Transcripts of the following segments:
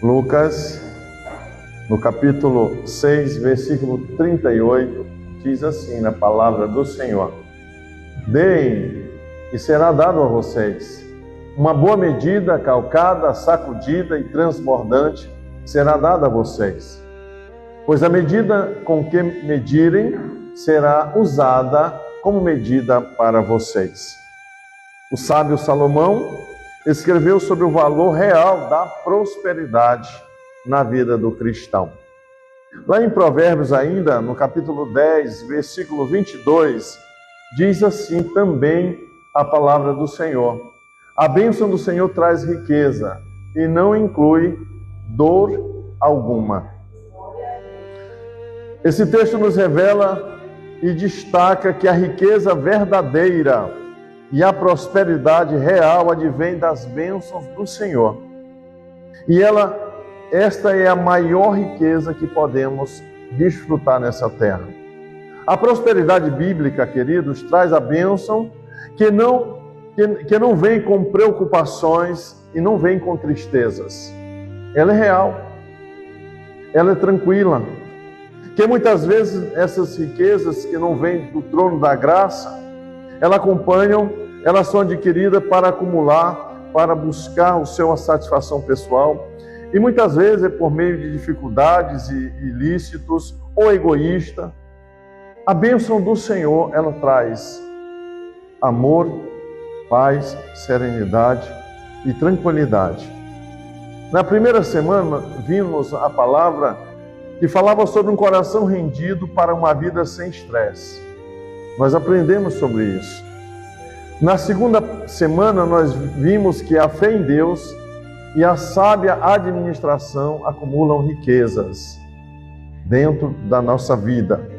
Lucas, no capítulo 6, versículo 38, diz assim na palavra do Senhor: Deem e será dado a vocês. Uma boa medida, calcada, sacudida e transbordante será dada a vocês. Pois a medida com que medirem será usada como medida para vocês. O sábio Salomão escreveu sobre o valor real da prosperidade na vida do cristão. Lá em Provérbios ainda, no capítulo 10, versículo 22, diz assim também a palavra do Senhor: a bênção do Senhor traz riqueza e não inclui dor alguma. Esse texto nos revela e destaca que a riqueza verdadeira e a prosperidade real advém das bênçãos do Senhor. E esta é a maior riqueza que podemos desfrutar nessa terra. A prosperidade bíblica, queridos, traz a bênção que não vem com preocupações e não vem com tristezas. Ela é real, ela é tranquila. Que muitas vezes essas riquezas que não vêm do trono da graça, elas são adquiridas para acumular, para buscar a sua satisfação pessoal, e muitas vezes é por meio de dificuldades ilícitos ou egoísta. A bênção do Senhor, ela traz amor, paz, serenidade e tranquilidade. Na primeira semana, vimos a palavra que falava sobre um coração rendido para uma vida sem estresse. Nós aprendemos sobre isso. Na segunda semana, nós vimos que a fé em Deus e a sábia administração acumulam riquezas dentro da nossa vida.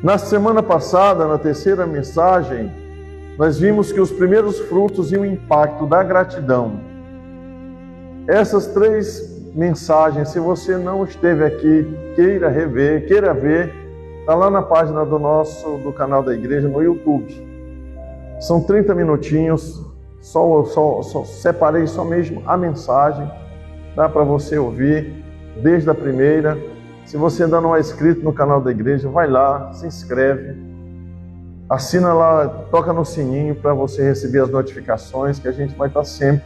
Na semana passada, na terceira mensagem, nós vimos que os primeiros frutos e o impacto da gratidão. Essas três mensagens, se você não esteve aqui, queira rever, queira ver, está lá na página do canal da igreja no YouTube. São 30 minutinhos, só separei só mesmo a mensagem, dá para você ouvir desde a primeira. Se você ainda não é inscrito no canal da igreja, vai lá, se inscreve, assina lá, toca no sininho para você receber as notificações, que a gente vai estar sempre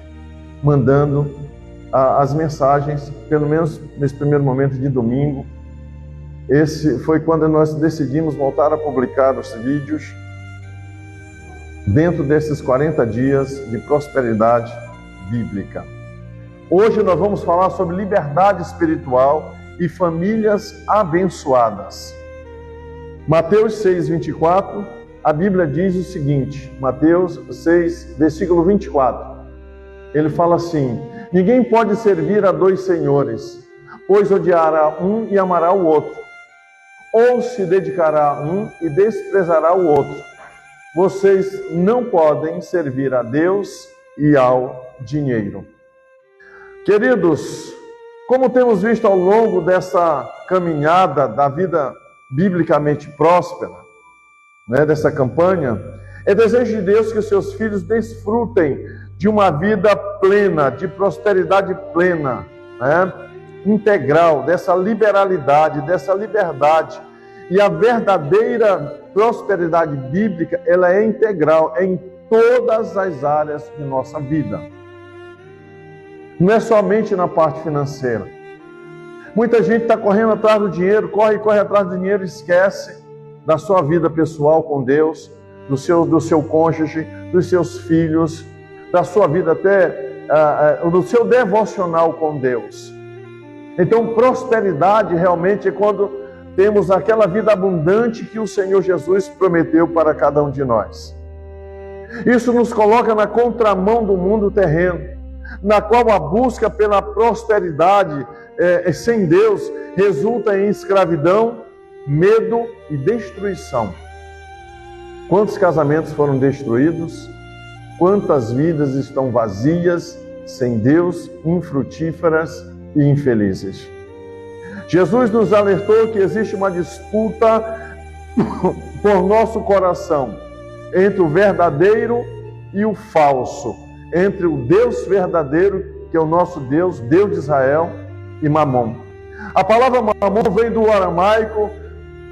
mandando as mensagens, pelo menos nesse primeiro momento de domingo. Esse foi quando nós decidimos voltar a publicar os vídeos dentro desses 40 dias de prosperidade bíblica. Hoje nós vamos falar sobre liberdade espiritual e famílias abençoadas. Mateus 6, 24, a Bíblia diz o seguinte, Mateus 6, versículo 24. Ele fala assim: ninguém pode servir a dois senhores, pois odiará um e amará o outro, ou se dedicará a um e desprezará o outro. Vocês não podem servir a Deus e ao dinheiro. Queridos, como temos visto ao longo dessa caminhada da vida biblicamente próspera, dessa campanha, é desejo de Deus que os seus filhos desfrutem de uma vida plena, de prosperidade plena, integral, dessa liberalidade, dessa liberdade. E a verdadeira prosperidade bíblica, ela é integral, é em todas as áreas de nossa vida. Não é somente na parte financeira. Muita gente está correndo atrás do dinheiro, corre atrás do dinheiro e esquece da sua vida pessoal com Deus, do seu cônjuge, dos seus filhos, da sua vida até, do seu devocional com Deus. Então, prosperidade realmente é quando temos aquela vida abundante que o Senhor Jesus prometeu para cada um de nós. Isso nos coloca na contramão do mundo terreno, na qual a busca pela prosperidade sem Deus resulta em escravidão, medo e destruição. Quantos casamentos foram destruídos? Quantas vidas estão vazias, sem Deus, infrutíferas e infelizes? Jesus nos alertou que existe uma disputa por nosso coração entre o verdadeiro e o falso, entre o Deus verdadeiro que é o nosso Deus, Deus de Israel, e Mamon. A palavra Mamon vem do aramaico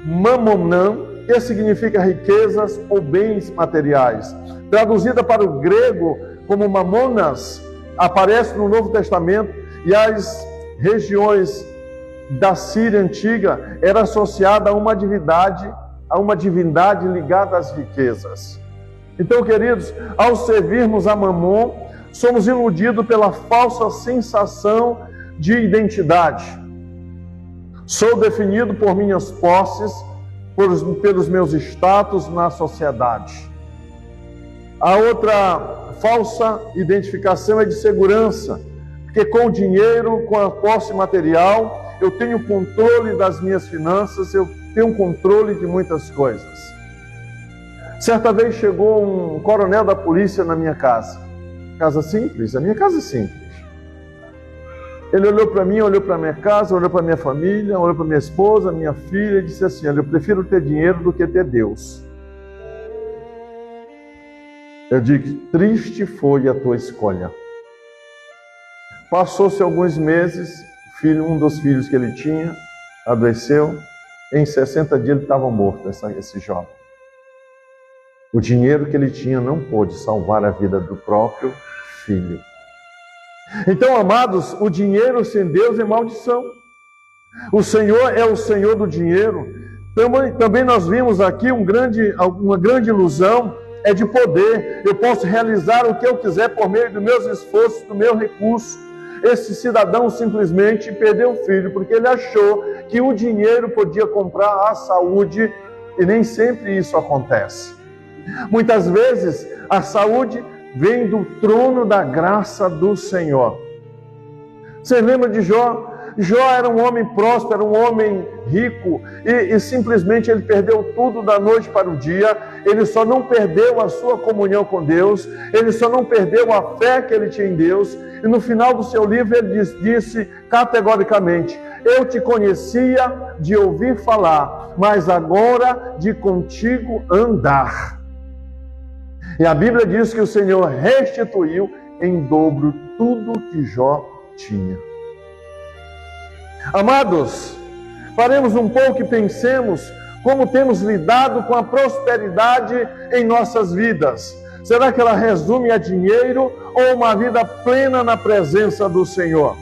mamonã, que significa riquezas ou bens materiais. Traduzida para o grego como mamonas, aparece no Novo Testamento, e as regiões da Síria antiga era associada a uma divindade ligada às riquezas. Então, queridos, ao servirmos a Mamon, somos iludidos pela falsa sensação de identidade. Sou definido por minhas posses, pelos meus status na sociedade. A outra falsa identificação é de segurança, porque com o dinheiro, com a posse material, eu tenho controle das minhas finanças, eu tenho controle de muitas coisas. Certa vez chegou um coronel da polícia na minha casa. Casa simples? A minha casa é simples. Ele olhou para mim, olhou para minha casa, olhou para minha família, olhou para minha esposa, minha filha, e disse assim: eu prefiro ter dinheiro do que ter Deus. Eu digo: triste foi a tua escolha. Passou-se alguns meses, um dos filhos que ele tinha adoeceu. Em 60 dias ele estava morto, esse jovem. O dinheiro que ele tinha não pôde salvar a vida do próprio filho. Então, amados, o dinheiro sem Deus é maldição. O Senhor é o Senhor do dinheiro. Também nós vimos aqui uma grande ilusão, é de poder. Eu posso realizar o que eu quiser por meio dos meus esforços, do meu recurso. Esse cidadão simplesmente perdeu o filho, porque ele achou que o dinheiro podia comprar a saúde, e nem sempre isso acontece. Muitas vezes a saúde vem do trono da graça do Senhor. Você lembra de Jó? Jó era um homem próspero, um homem rico, e simplesmente ele perdeu tudo da noite para o dia. Ele só não perdeu a sua comunhão com Deus, ele só não perdeu a fé que ele tinha em Deus, e no final do seu livro ele disse categoricamente: eu te conhecia de ouvir falar, mas agora de contigo andar. E a Bíblia diz que o Senhor restituiu em dobro tudo que Jó tinha. Amados, paremos um pouco e pensemos como temos lidado com a prosperidade em nossas vidas. Será que ela resume a dinheiro ou uma vida plena na presença do Senhor?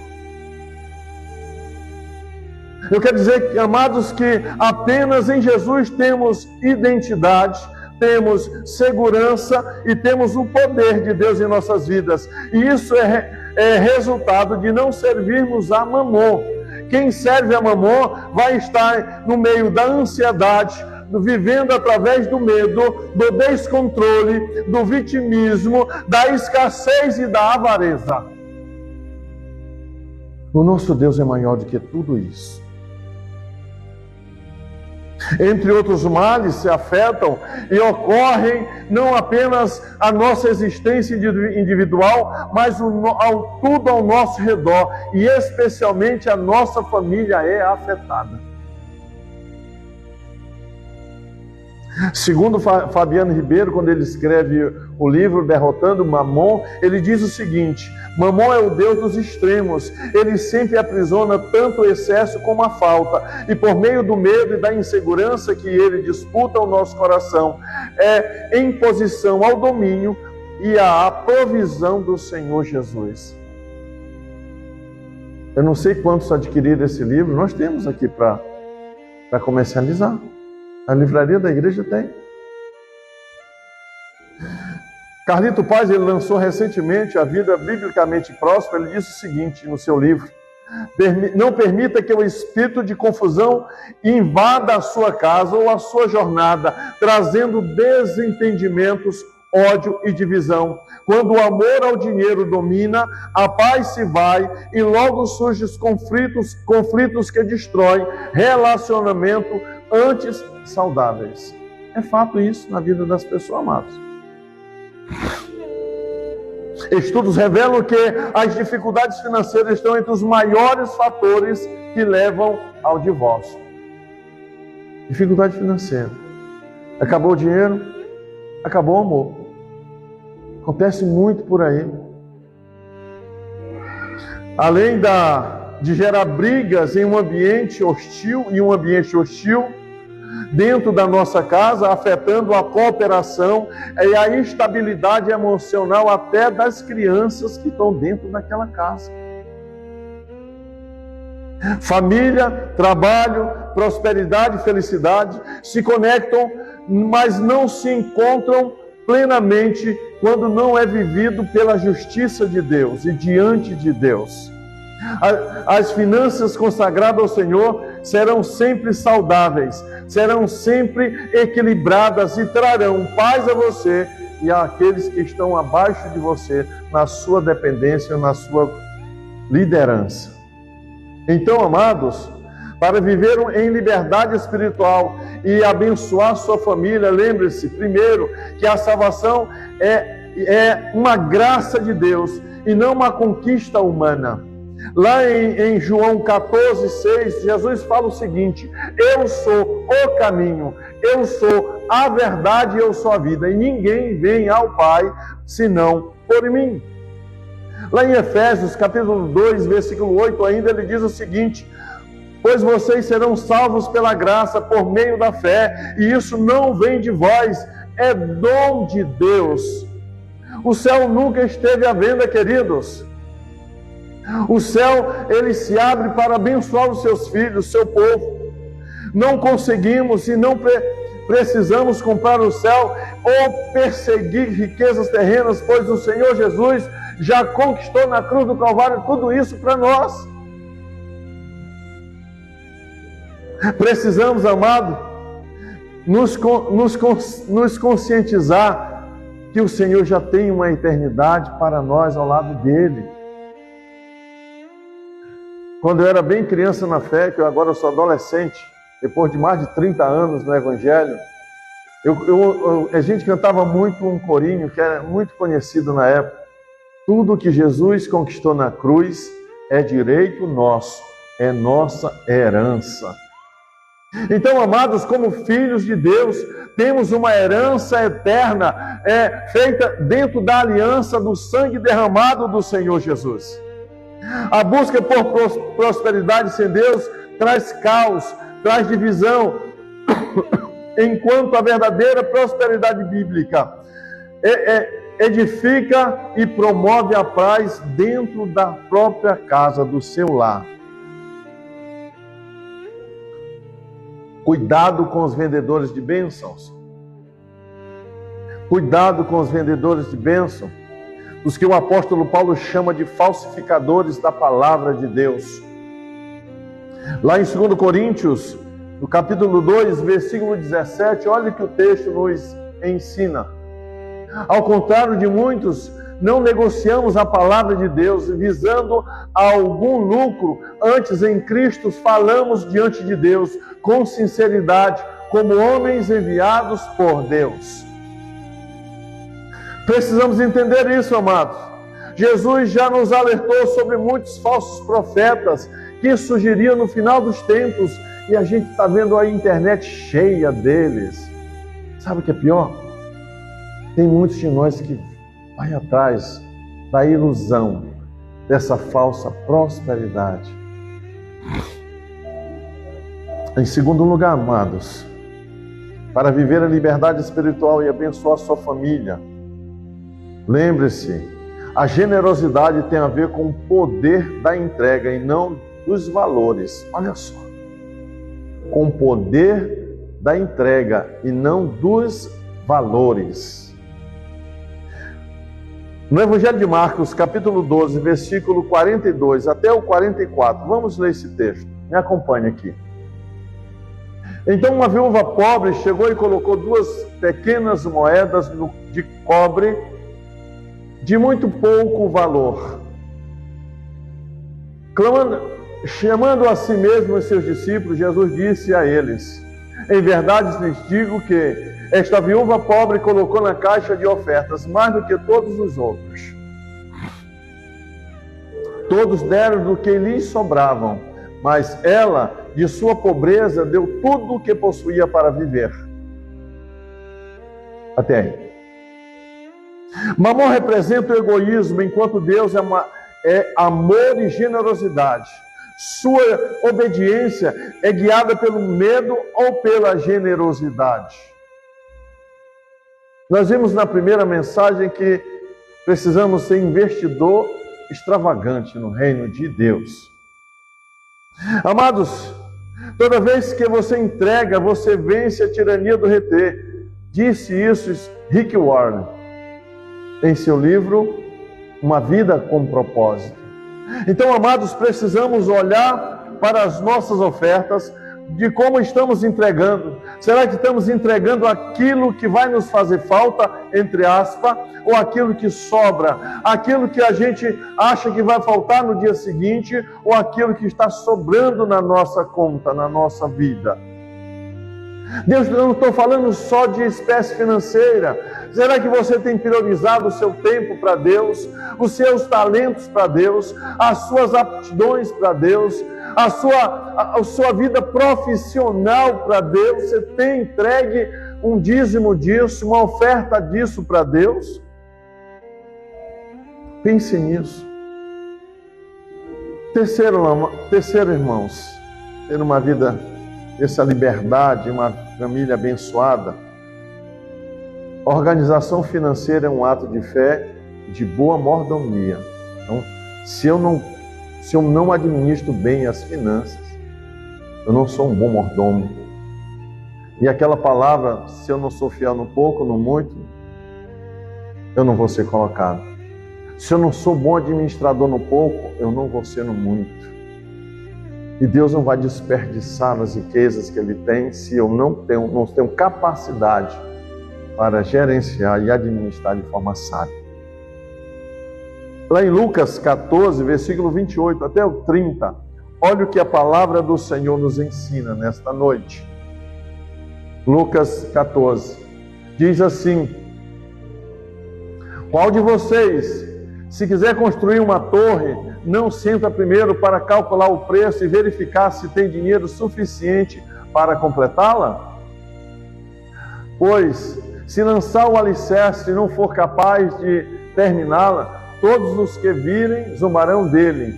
Eu quero dizer, amados, que apenas em Jesus temos identidade, temos segurança e temos o poder de Deus em nossas vidas. E isso é resultado de não servirmos a Mamon. Quem serve a Mamon vai estar no meio da ansiedade, vivendo através do medo, do descontrole, do vitimismo, da escassez e da avareza. O nosso Deus é maior do que tudo isso. Entre outros males se afetam e ocorrem não apenas a nossa existência individual, mas tudo ao nosso redor, e especialmente a nossa família é afetada. Segundo Fabiano Ribeiro, quando ele escreve o livro Derrotando Mamon, ele diz o seguinte: Mamon é o Deus dos extremos, ele sempre aprisiona tanto o excesso como a falta, e por meio do medo e da insegurança que ele disputa o nosso coração, é em posição ao domínio e à provisão do Senhor Jesus. Eu não sei quantos adquiriram esse livro, nós temos aqui para comercializar. A livraria da igreja tem. Carlito Paz, ele lançou recentemente A Vida Biblicamente Próspera. Ele disse o seguinte no seu livro: não permita que o espírito de confusão invada a sua casa ou a sua jornada, trazendo desentendimentos, ódio e divisão. Quando o amor ao dinheiro domina, a paz se vai e logo surgem os conflitos que destroem relacionamento antes saudáveis. É fato isso na vida das pessoas, amadas. Estudos revelam que as dificuldades financeiras estão entre os maiores fatores que levam ao divórcio. Dificuldade financeira. Acabou o dinheiro, acabou o amor. Acontece muito por aí. além de gerar brigas em um ambiente hostil, dentro da nossa casa, afetando a cooperação e a estabilidade emocional até das crianças que estão dentro daquela casa. Família, trabalho, prosperidade e felicidade se conectam, mas não se encontram plenamente quando não é vivido pela justiça de Deus e diante de Deus. As finanças consagradas ao Senhor serão sempre saudáveis, serão sempre equilibradas e trarão paz a você e àqueles que estão abaixo de você na sua dependência, na sua liderança. Então, amados, para viver em liberdade espiritual e abençoar sua família, lembre-se, primeiro, que a salvação é uma graça de Deus e não uma conquista humana. Lá em João 14:6, Jesus fala o seguinte: eu sou o caminho, eu sou a verdade e eu sou a vida, e ninguém vem ao Pai senão por mim. Lá em Efésios capítulo 2, versículo 8, ainda ele diz o seguinte: pois vocês serão salvos pela graça por meio da fé, e isso não vem de vós, é dom de Deus. O céu nunca esteve à venda, queridos. O céu, ele se abre para abençoar os seus filhos, o seu povo. Não conseguimos e não precisamos comprar o céu ou perseguir riquezas terrenas, pois o Senhor Jesus já conquistou na cruz do Calvário tudo isso para nós. Precisamos, amado, nos conscientizar que o Senhor já tem uma eternidade para nós ao lado dele. Quando eu era bem criança na fé, que eu agora sou adolescente, depois de mais de 30 anos no Evangelho, a gente cantava muito um corinho que era muito conhecido na época. Tudo que Jesus conquistou na cruz é direito nosso, é nossa herança. Então, amados, como filhos de Deus, temos uma herança eterna, feita dentro da aliança do sangue derramado do Senhor Jesus. A busca por prosperidade sem Deus traz caos, traz divisão, enquanto a verdadeira prosperidade bíblica edifica e promove a paz dentro da própria casa, do seu lar. Cuidado com os vendedores de bênçãos. Cuidado com os vendedores de bênção, os que o apóstolo Paulo chama de falsificadores da palavra de Deus. Lá em 2 Coríntios, no capítulo 2, versículo 17, olha o que o texto nos ensina. Ao contrário de muitos, não negociamos a palavra de Deus visando algum lucro. Antes, em Cristo, falamos diante de Deus com sinceridade, como homens enviados por Deus. Precisamos entender isso, amados. Jesus já nos alertou sobre muitos falsos profetas que surgiriam no final dos tempos, e a gente está vendo a internet cheia deles. Sabe o que é pior? Tem muitos de nós que vai atrás da ilusão dessa falsa prosperidade. Em segundo lugar, amados, para viver a liberdade espiritual e abençoar a sua família, lembre-se, a generosidade tem a ver com o poder da entrega e não dos valores. Olha só, com o poder da entrega e não dos valores. No Evangelho de Marcos, capítulo 12, versículo 42 até o 44, vamos ler esse texto, me acompanhe aqui. Então uma viúva pobre chegou e colocou 2 pequenas moedas de cobre de muito pouco valor. Chamando a si mesmo e seus discípulos, Jesus disse a eles: em verdade lhes digo que esta viúva pobre colocou na caixa de ofertas mais do que todos os outros. Todos deram do que lhes sobravam, mas ela, de sua pobreza, deu tudo o que possuía para viver. Até aí. Mamon representa o egoísmo, enquanto Deus é amor e generosidade. Sua obediência é guiada pelo medo ou pela generosidade. Nós vimos na primeira mensagem que precisamos ser investidor extravagante no reino de Deus. Amados, toda vez que você entrega, você vence a tirania do reter. Disse isso Rick Warren em seu livro Uma Vida com Propósito. Então, amados, precisamos olhar para as nossas ofertas, de como estamos entregando. Será que estamos entregando aquilo que vai nos fazer falta, entre aspas, ou aquilo que sobra? Aquilo que a gente acha que vai faltar no dia seguinte, ou aquilo que está sobrando na nossa conta, na nossa vida? Deus, eu não estou falando só de espécie financeira. Será que você tem priorizado o seu tempo para Deus, os seus talentos para Deus, as suas aptidões para Deus, a sua vida profissional para Deus? Você tem entregue um dízimo disso, uma oferta disso para Deus? Pense nisso. Terceiro, irmãos, ter uma vida, essa liberdade, uma família abençoada. A organização financeira é um ato de fé, de boa mordomia. Então, se eu não administro bem as finanças, eu não sou um bom mordomo. E aquela palavra, se eu não sou fiel no pouco, no muito, eu não vou ser colocado. Se eu não sou bom administrador no pouco, eu não vou ser no muito. E Deus não vai desperdiçar as riquezas que Ele tem se eu não tenho capacidade para gerenciar e administrar de forma sábia. Lá em Lucas 14, versículo 28 até o 30, olha o que a palavra do Senhor nos ensina nesta noite. Lucas 14, diz assim: qual de vocês, se quiser construir uma torre, não senta primeiro para calcular o preço e verificar se tem dinheiro suficiente para completá-la? Pois, se lançar o alicerce e não for capaz de terminá-la, todos os que virem zombarão dele,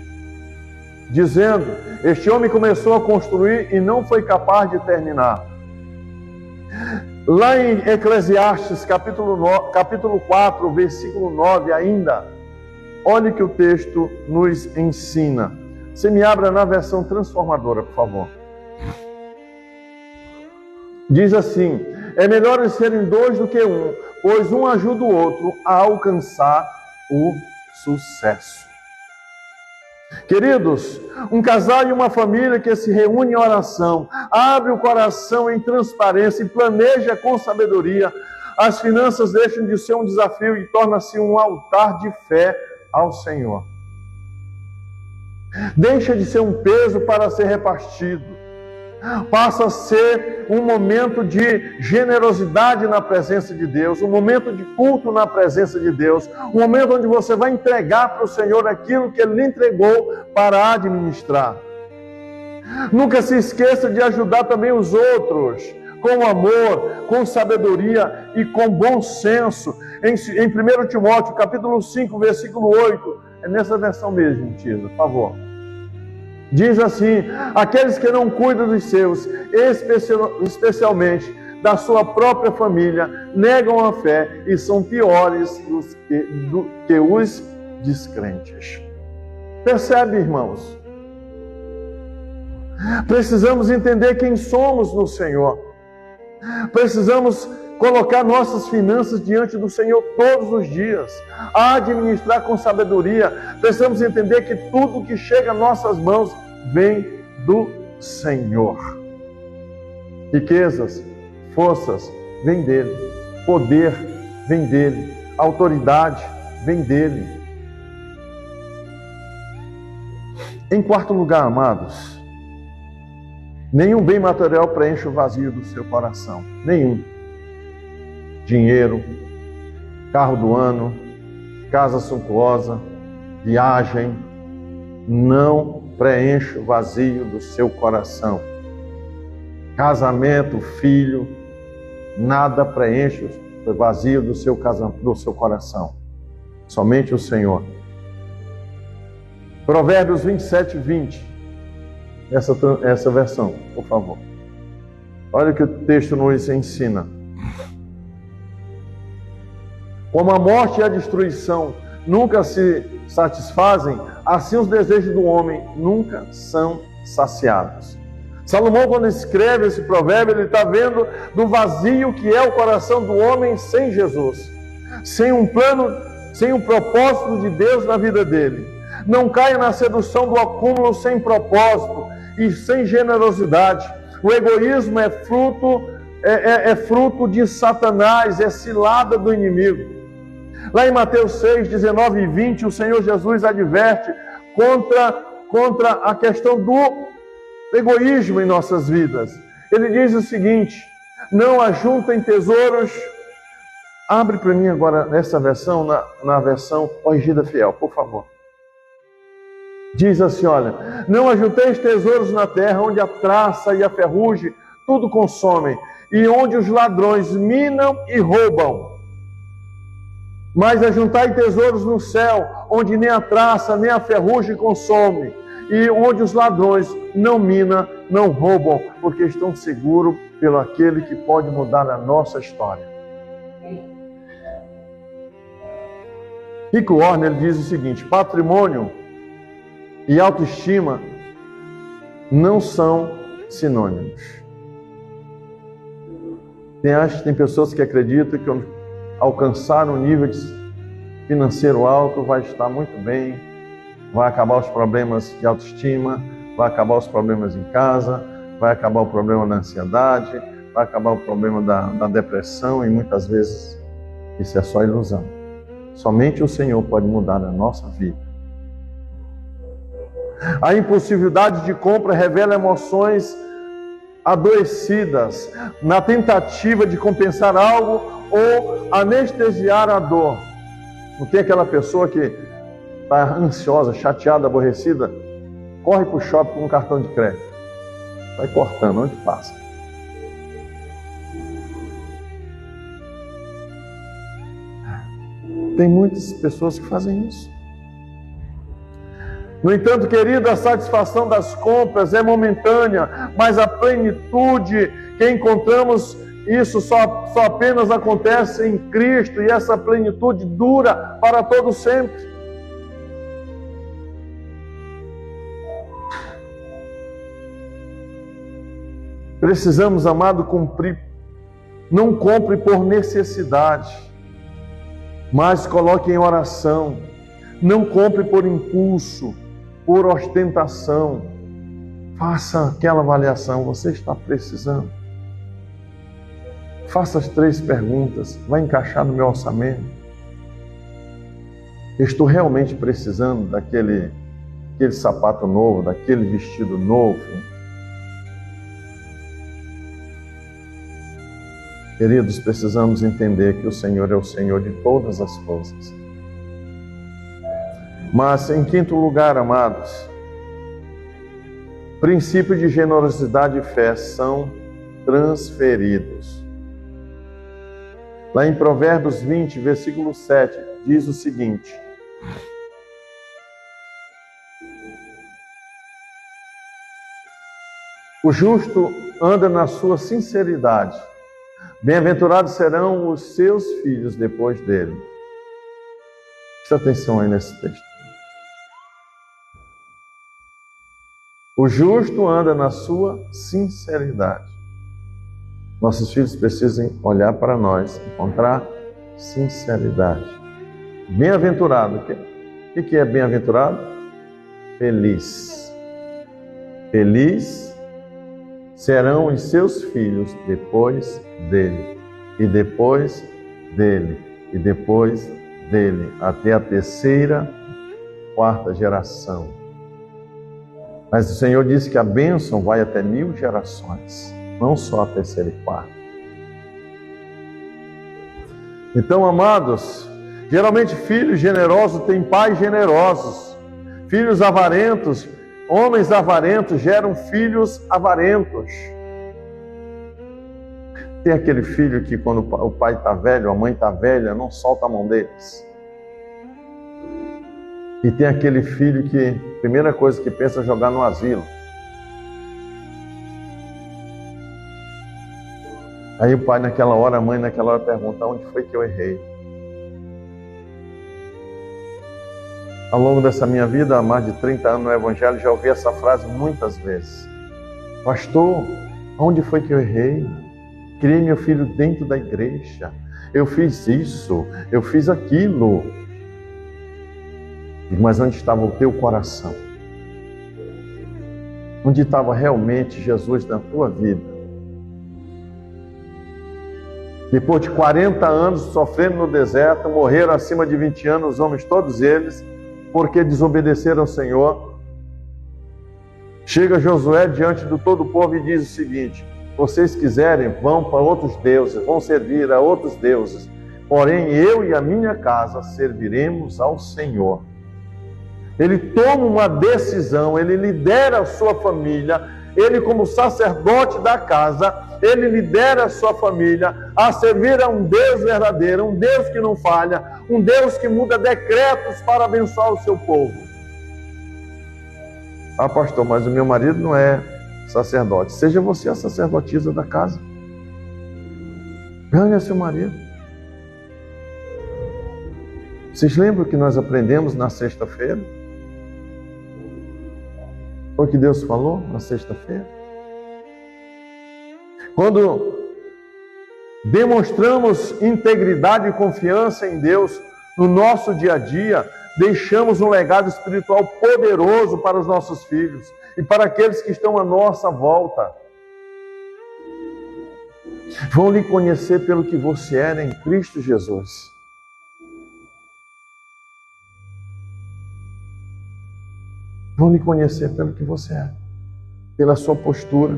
dizendo: este homem começou a construir e não foi capaz de terminar. Lá em Eclesiastes, capítulo 4, versículo 9 ainda, olhe que o texto nos ensina. Você me abra na versão transformadora, por favor. Diz assim: é melhor eles serem dois do que um, pois um ajuda o outro a alcançar o sucesso. Queridos, um casal e uma família que se reúne em oração, abre o coração em transparência e planeja com sabedoria, as finanças deixam de ser um desafio e torna-se um altar de fé ao Senhor. Deixa de ser um peso para ser repartido. Passa a ser um momento de generosidade na presença de Deus, um momento de culto na presença de Deus, um momento onde você vai entregar para o Senhor aquilo que Ele lhe entregou para administrar. Nunca se esqueça de ajudar também os outros, com amor, com sabedoria e com bom senso. Em 1 Timóteo, capítulo 5, versículo 8, é nessa versão mesmo, Tisa, por favor. Diz assim: aqueles que não cuidam dos seus, especialmente da sua própria família, negam a fé e são piores do que os descrentes. Percebe, irmãos? Precisamos entender quem somos no Senhor. Precisamos colocar nossas finanças diante do Senhor todos os dias, administrar com sabedoria. Precisamos entender que tudo que chega às nossas mãos vem do Senhor. Riquezas, forças, vem dele. Poder, vem dele. Autoridade, vem dele. Em quarto lugar, amados, nenhum bem material preenche o vazio do seu coração. Nenhum. Dinheiro, carro do ano, casa suntuosa, viagem, não preenche o vazio do seu coração. Casamento, filho, nada preenche o vazio do seu coração. Somente o Senhor. Provérbios 27, 20. Essa versão, por favor. Olha o que o texto nos ensina. Como a morte e a destruição nunca se satisfazem, assim os desejos do homem nunca são saciados. Salomão, quando escreve esse provérbio, ele está vendo do vazio que é o coração do homem sem Jesus, sem um plano, sem um propósito de Deus na vida dele. Não caia na sedução do acúmulo sem propósito e sem generosidade. O egoísmo é fruto de Satanás, é cilada do inimigo. Lá em Mateus 6, 19 e 20, o Senhor Jesus adverte contra a questão do egoísmo em nossas vidas. Ele diz o seguinte: não ajuntem tesouros. Abre para mim agora essa versão, na versão corrigida fiel, por favor. Diz assim, olha: não ajunteis tesouros na terra, onde a traça e a ferrugem tudo consomem, e onde os ladrões minam e roubam. Mas ajuntai tesouros no céu, onde nem a traça nem a ferrugem consome, e onde os ladrões não minam, não roubam, porque estão seguros pelo aquele que pode mudar a nossa história. Rick Warner diz o seguinte: patrimônio e autoestima não são sinônimos. Tem pessoas que acreditam que alcançar um nível financeiro alto vai estar muito bem, vai acabar os problemas de autoestima, vai acabar os problemas em casa, vai acabar o problema da ansiedade, vai acabar o problema da depressão, e muitas vezes isso é só ilusão. Somente o Senhor pode mudar a nossa vida. A impulsividade de compra revela emoções adoecidas na tentativa de compensar algo ou anestesiar a dor. Não tem aquela pessoa que está ansiosa, chateada, aborrecida, corre para o shopping com um cartão de crédito, vai cortando onde passa. Tem muitas pessoas que fazem isso. No entanto, querido, a satisfação das compras é momentânea, mas a plenitude que encontramos, isso só apenas acontece em Cristo, e essa plenitude dura para todo sempre. Precisamos, amado, cumprir. Não compre por necessidade, mas coloque em oração. Não compre por impulso, por ostentação. Faça aquela avaliação: você está precisando? Faça as 3 perguntas: vai encaixar no meu orçamento? Estou realmente precisando daquele sapato novo, daquele vestido novo? Queridos, precisamos entender que o Senhor é o Senhor de todas as coisas. Mas, em quinto lugar, amados, princípios de generosidade e fé são transferidos. Lá em Provérbios 20, versículo 7, diz o seguinte: o justo anda na sua sinceridade, bem-aventurados serão os seus filhos depois dele. Presta atenção aí nesse texto. O justo anda na sua sinceridade. Nossos filhos precisam olhar para nós, encontrar sinceridade. Bem-aventurado. O que é bem-aventurado? Feliz. Feliz serão os seus filhos depois dele, e depois dele, e depois dele, até a 3ª, 4ª geração. Mas o Senhor disse que a bênção vai até 1000 gerações, não só a 3ª e 4ª. Então, amados, geralmente filhos generosos têm pais generosos. Filhos avarentos, homens avarentos geram filhos avarentos. Tem aquele filho que quando o pai está velho, a mãe está velha, não solta a mão deles. E tem aquele filho que a primeira coisa que pensa é jogar no asilo. Aí o pai naquela hora, a mãe naquela hora pergunta: onde foi que eu errei? Ao longo dessa minha vida, há mais de 30 anos no Evangelho, já ouvi essa frase muitas vezes. Pastor, onde foi que eu errei? Criei meu filho dentro da igreja. Eu fiz isso, eu fiz aquilo. Mas onde estava o teu coração? Onde estava realmente Jesus na tua vida? Depois de 40 anos sofrendo no deserto, morreram acima de 20 anos, os homens todos eles, porque desobedeceram ao Senhor. Chega Josué diante de todo o povo e diz o seguinte: vocês quiserem, vão para outros deuses, vão servir a outros deuses, porém eu e a minha casa serviremos ao Senhor. Ele toma uma decisão, ele lidera a sua família, ele como sacerdote da casa, ele lidera a sua família a servir a um Deus verdadeiro, um Deus que não falha, um Deus que muda decretos para abençoar o seu povo. Ah, pastor, mas o meu marido não é sacerdote. Seja você a sacerdotisa da casa. Ganhe seu marido. Vocês lembram que nós aprendemos na sexta-feira? Foi o que Deus falou na sexta-feira? Quando demonstramos integridade e confiança em Deus no nosso dia a dia, deixamos um legado espiritual poderoso para os nossos filhos e para aqueles que estão à nossa volta. Vão lhe conhecer pelo que você era em Cristo Jesus. Vão lhe conhecer pelo que você é, pela sua postura.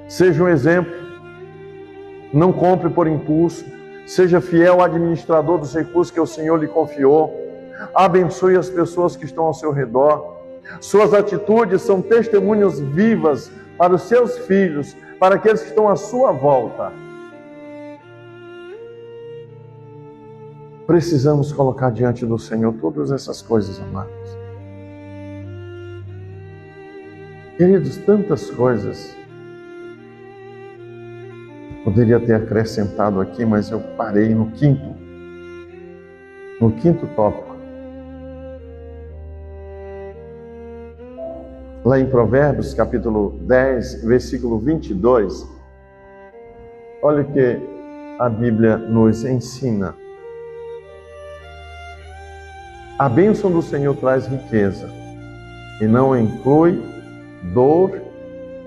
Seja um exemplo. Não compre por impulso. Seja fiel administrador dos recursos que o Senhor lhe confiou. Abençoe as pessoas que estão ao seu redor. Suas atitudes são testemunhas vivas para os seus filhos, para aqueles que estão à sua volta. Precisamos colocar diante do Senhor todas essas coisas, amados. Queridos, tantas coisas poderia ter acrescentado aqui, mas eu parei no quinto tópico. Lá em Provérbios, capítulo 10, versículo 22, olha o que a Bíblia nos ensina. A bênção do Senhor traz riqueza e não inclui dor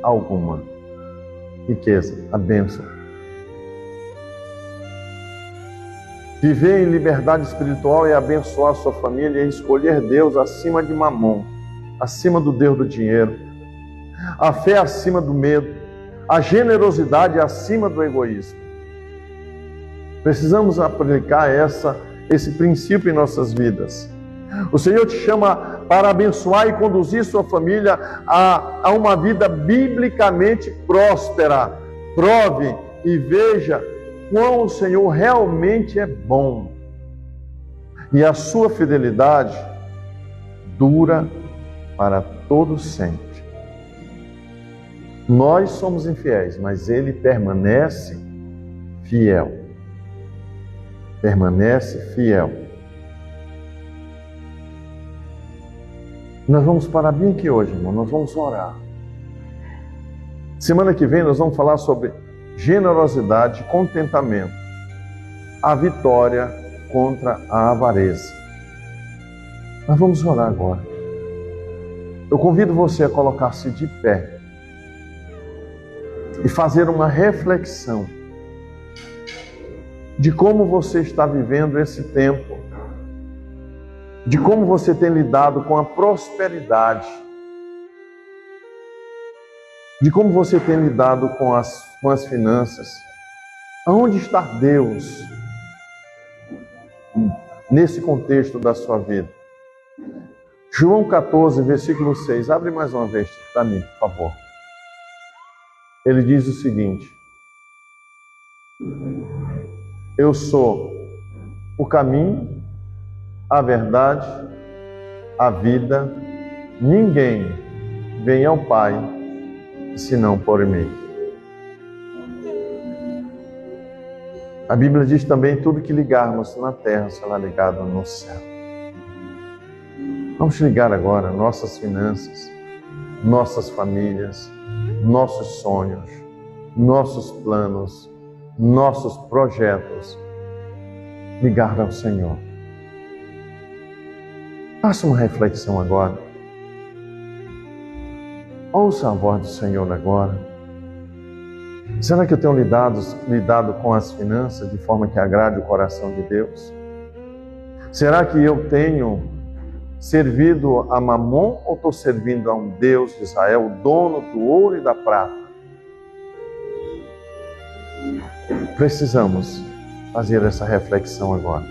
alguma. Riqueza, a bênção. Viver em liberdade espiritual é abençoar a sua família e escolher Deus acima de Mamon, acima do Deus do dinheiro, a fé acima do medo, a generosidade acima do egoísmo. Precisamos aplicar esse princípio em nossas vidas. O Senhor te chama para abençoar e conduzir sua família a uma vida biblicamente próspera. Prove e veja quão o Senhor realmente é bom. E a sua fidelidade dura para todo sempre. Nós somos infiéis, mas Ele permanece fiel. Permanece fiel. Nós vamos parar bem aqui hoje, irmão. Nós vamos orar. Semana que vem nós vamos falar sobre generosidade e contentamento. A vitória contra a avareza. Nós vamos orar agora. Eu convido você a colocar-se de pé e fazer uma reflexão de como você está vivendo esse tempo, de como você tem lidado com a prosperidade, de como você tem lidado com as finanças. Aonde está Deus nesse contexto da sua vida? João 14, versículo 6. Abre mais uma vez para mim, por favor. Ele diz o seguinte: eu sou o caminho, a verdade a vida, ninguém vem ao Pai senão por mim. A Bíblia diz também: tudo que ligarmos na terra será ligado no céu. Vamos ligar agora nossas finanças, nossas famílias, nossos sonhos, nossos planos, nossos projetos. Ligar ao Senhor. Faça uma reflexão agora. Ouça a voz do Senhor agora. Será que eu tenho lidado com as finanças de forma que agrade o coração de Deus? Será que eu tenho servido a Mamon ou estou servindo a um Deus de Israel, o dono do ouro e da prata? Precisamos fazer essa reflexão agora.